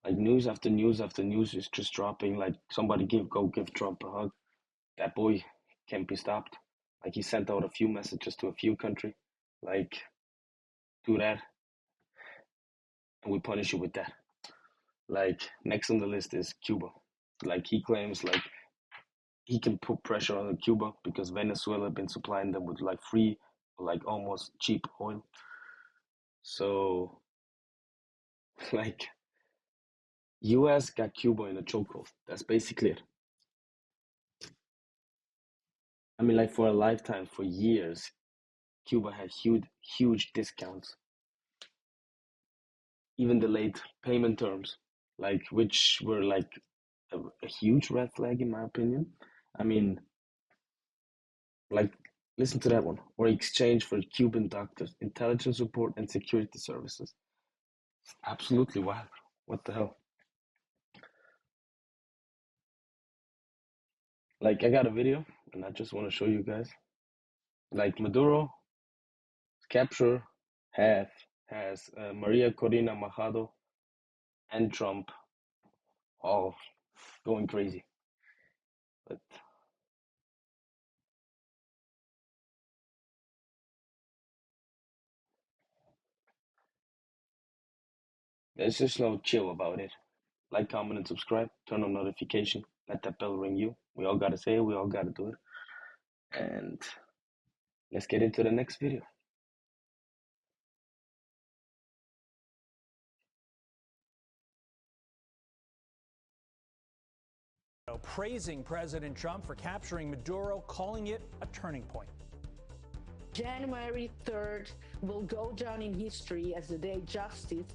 Like news after news after news is just dropping. Like somebody go give Trump a hug. That boy can't be stopped. Like he sent out a few messages to a few country. Like do that, and we punish you with that. Like next on the list is Cuba. Like he claims like he can put pressure on Cuba because Venezuela been supplying them with like free, like almost cheap oil. So like US got Cuba in a chokehold. That's basically it. I mean, like for a lifetime, for years, Cuba had huge discounts, even delayed payment terms, like which were like a huge red flag in my opinion. I mean, like listen to that one, or exchange for Cuban doctors, intelligence support, and security services. Absolutely wild. What the hell? Like I got a video, and I just want to show you guys. Like Maduro capture have has Maria Corina Machado and Trump all going crazy. But there's just no chill about it. Like, comment, and subscribe. Turn on notification. Let that bell ring you. We all gotta say it. We all gotta do it. And let's get into the next video. Praising President Trump for capturing Maduro, calling it a turning point. January 3rd will go down in history as the day justice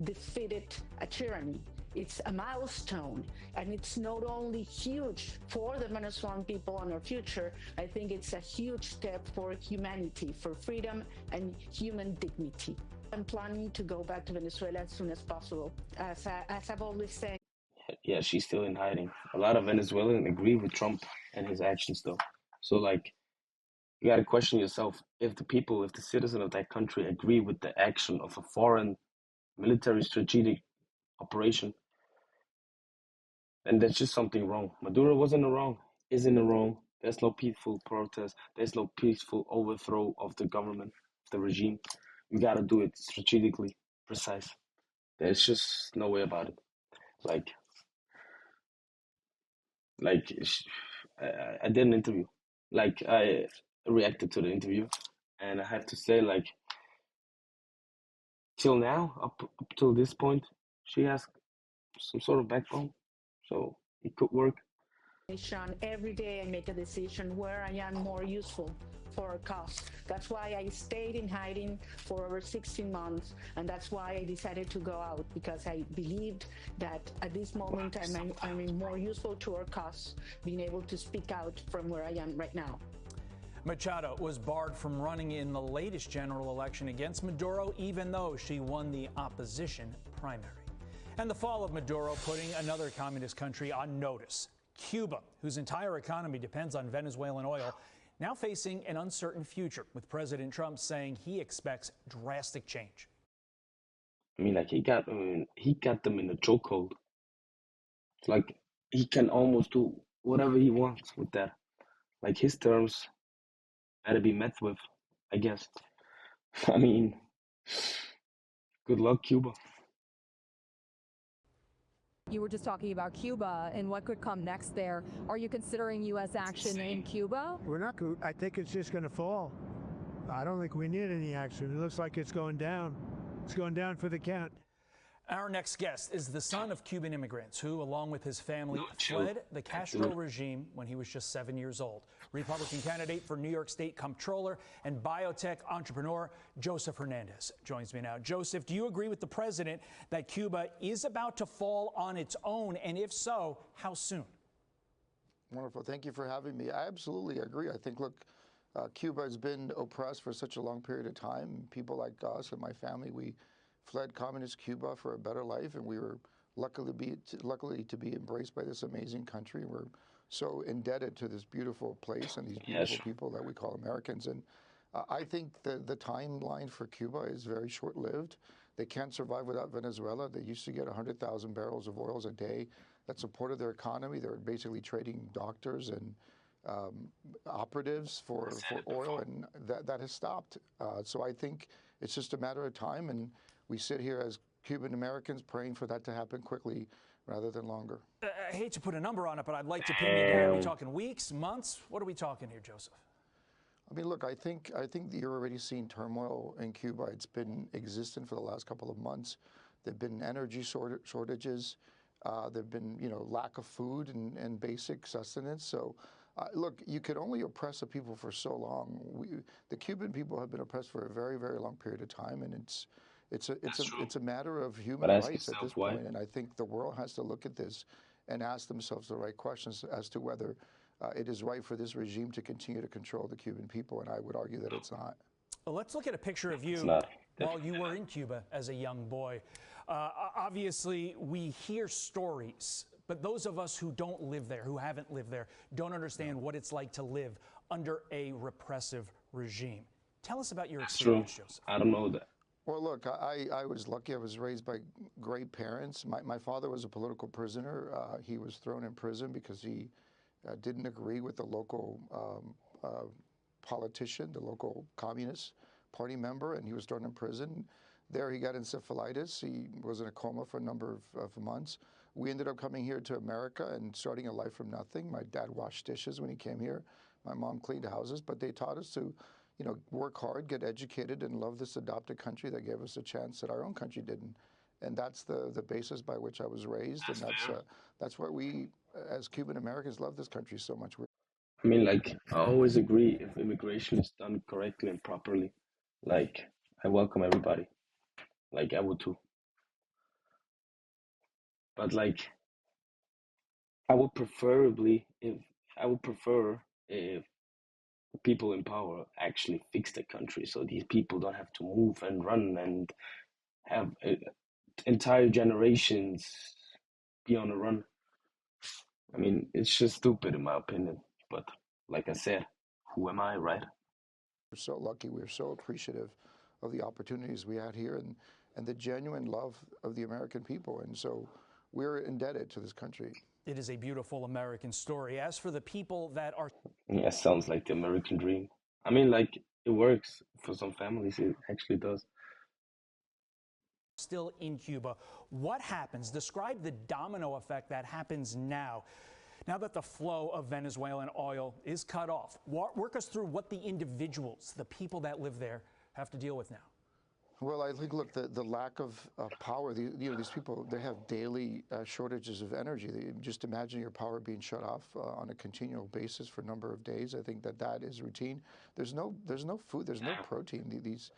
defeated a tyranny. It's a milestone, and it's not only huge for the Venezuelan people and our future, I think it's a huge step for humanity, for freedom and human dignity. I'm planning to go back to Venezuela as soon as possible. As I've always said. Yeah, she's still in hiding. A lot of Venezuelans agree with Trump and his actions, though. So, like, you gotta question yourself if if the citizens of that country agree with the action of a foreign military strategic operation, then there's just something wrong. Maduro was in the wrong, is in the wrong. There's no peaceful protest. There's no peaceful overthrow of the government, the regime. You gotta do it strategically, precise. There's just no way about it. Like, like I did an interview. Like, I reacted to the interview, and I have to say, like, till now, up till this point, she has some sort of backbone, so it could work. Every day I make a decision where I am more useful for a cause. That's why I stayed in hiding for over 16 months, and that's why I decided to go out, because I believed that at this moment I'm more useful to our cause, being able to speak out from where I am right now. Machado was barred from running in the latest general election against Maduro, even though she won the opposition primary. And the fall of Maduro putting another communist country on notice. Cuba, whose entire economy depends on Venezuelan oil, now facing an uncertain future, with President Trump saying he expects drastic change. I mean, like he got them in a chokehold. Like he can almost do whatever he wants with that. Like his terms had to be met with, I guess. I mean, good luck, Cuba. You were just talking about Cuba and what could come next there. Are you considering U.S. action in Cuba? We're not. I think it's just going to fall. I don't think we need any action. It looks like it's going down. It's going down for the count. Our next guest is the son of Cuban immigrants who, along with his family, fled the Castro regime when he was just 7 years old. Republican candidate for New York State Comptroller and biotech entrepreneur Joseph Hernandez joins me now. Joseph, do you agree with the president that Cuba is about to fall on its own? And if so, how soon? Wonderful. Thank you for having me. I absolutely agree. I think, look, Cuba has been oppressed for such a long period of time. People like us and my family, we fled communist Cuba for a better life, and we were luckily to be embraced by this amazing country. We're so indebted to this beautiful place and these beautiful people that we call Americans. And I think the timeline for Cuba is very short-lived. They can't survive without Venezuela. They used to get 100,000 barrels of oils a day. That supported their economy. They were basically trading doctors and operatives for oil, and that has stopped. So I think it's just a matter of time, and we sit here as Cuban Americans praying for that to happen quickly rather than longer. I hate to put a number on it, but I'd like to pin you down. Are we talking weeks, months? What are we talking here, Joseph? I mean, look, I think you're already seeing turmoil in Cuba. It's been existent for the last couple of months. There've been energy shortages. There've been, lack of food and basic sustenance. So, look, you could only oppress a people for so long. The Cuban people have been oppressed for a very, very long period of time, and it's a matter of human rights at this point. And I think the world has to look at this and ask themselves the right questions as to whether it is right for this regime to continue to control the Cuban people, and I would argue that it's not. Well, let's look at a picture of you while you were in Cuba as a young boy. Obviously, we hear stories, but those of us who don't live there, who haven't lived there, don't understand what it's like to live under a repressive regime. Tell us about your experience, Joseph. I don't know that. Well, look, I was lucky. I was raised by great parents. My father was a political prisoner. He was thrown in prison because he didn't agree with the local politician, the local Communist Party member, and he was thrown in prison. There he got encephalitis. He was in a coma for a number of months. We ended up coming here to America and starting a life from nothing. My dad washed dishes when he came here. My mom cleaned houses, but they taught us to, work hard, get educated, and love this adopted country that gave us a chance that our own country didn't. And that's the basis by which I was raised, and that's why we, as Cuban Americans, love this country so much. I mean, like, I always agree if immigration is done correctly and properly. Like, I welcome everybody. Like, I would too. But like, I would prefer if people in power actually fix the country, so these people don't have to move and run and have entire generations be on a run. I mean, it's just stupid in my opinion. But like I said, who am I, right? We're so lucky. We're so appreciative of the opportunities we had here and the genuine love of the American people. And so we're indebted to this country. It is a beautiful American story. As for the people that are... Yeah, sounds like the American dream. I mean, like, it works for some families. It actually does. Still in Cuba, what happens? Describe the domino effect that happens now that the flow of Venezuelan oil is cut off. Work us through what the individuals, the people that live there, have to deal with now. Well, I think, look, the lack of power, these people, they have daily shortages of energy. Just imagine your power being shut off on a continual basis for a number of days. I think that is routine. There's no food, there's no protein. These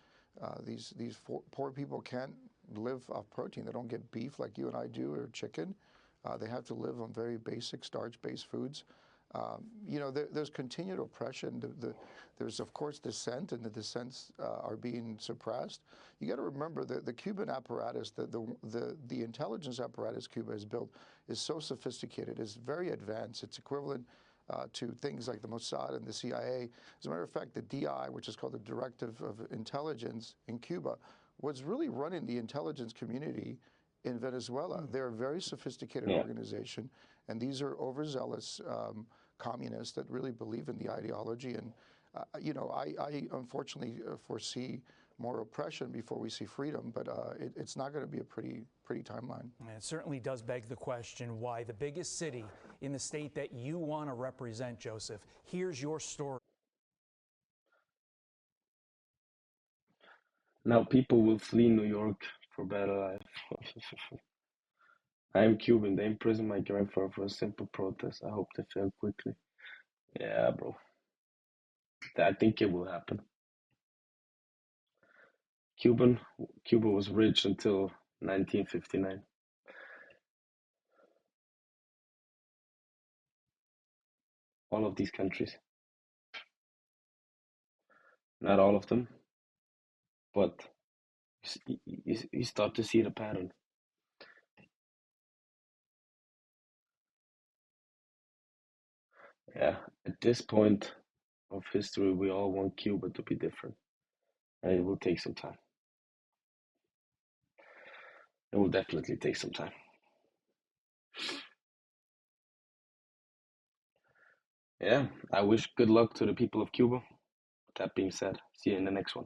poor people can't live off protein. They don't get beef like you and I do, or chicken. They have to live on very basic starch-based foods. There's continued oppression. There's, of course, dissent, and the dissents are being suppressed. You got to remember that the Cuban apparatus, the intelligence apparatus Cuba has built is so sophisticated, is very advanced. It's equivalent to things like the Mossad and the CIA. As a matter of fact, the DI, which is called the Directive of Intelligence in Cuba, was really running the intelligence community in Venezuela. They're a very sophisticated organization, and these are overzealous communists that really believe in the ideology. And, I unfortunately foresee more oppression before we see freedom, but it's not going to be a pretty timeline. It certainly does beg the question why the biggest city in the state that you want to represent, Joseph. Here's your story. Now people will flee New York for better life. I am Cuban. They imprisoned my grandfather for a simple protest. I hope they fail quickly. Yeah, bro. I think it will happen. Cuba was rich until 1959. All of these countries. Not all of them, but you start to see the pattern. Yeah, at this point of history, we all want Cuba to be different, and it will take some time. It will definitely take some time. Yeah, I wish good luck to the people of Cuba. With that being said, see you in the next one.